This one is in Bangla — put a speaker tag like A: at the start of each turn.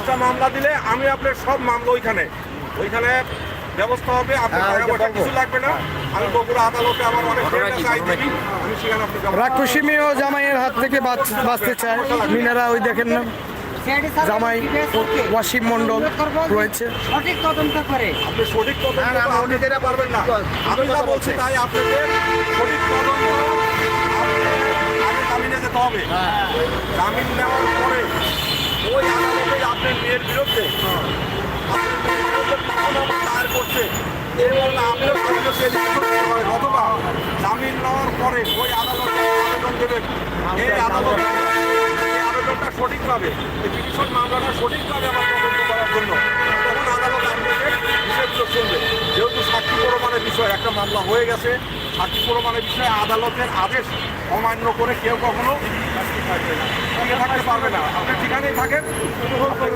A: 50টা মামলা দিলে আমি আপনার সব মামলা ওইখানে ব্যবস্থা হবে। আপনার টাকা পয়সা কিছু লাগবে না। আমি বগুড়া আদালতে আমার অনেক ফ্রেন্ড আছে আইনজীবী, আমি সেখানে আপনি
B: রাক্ষসী মেয়েও জামাইয়ের হাত থেকে বাঁচতে চায়। মিনারা ওই দেখেন না, জামাই ওয়াসিম মন্ডল রয়েছে।
C: সঠিক তদন্ত করে
A: আপনি সঠিক তদন্ত আপনি যেটা পারবেন না। আমি যা বলছি তাই আপনাদের সঠিক তদন্ত আগে জামিনে যেতে হবে। জামিন নেওয়ার পরে ওই আদালতে আপনার মেয়ের বিরুদ্ধে দায়ের করছে এরপর আপনার অথবা জামিন নেওয়ার পরে ওই আদালতে আবেদন দেবেন। এই আবেদনটা সঠিকভাবে এই পিটিশন মামলাটা সঠিকভাবে আমার তদন্ত করার জন্য তখন আদালত আপনাদের বিষয়গুলো শুনবে। যেহেতু সাক্ষী প্রমাণের বিষয় একটা মামলা হয়ে গেছে, সাক্ষী প্রমাণের বিষয়ে আদালতের আদেশ অমান্য করে কেউ কখনো থাকতে পারবে না। আপনি ঠিকানায় থাকেন, আপনাকে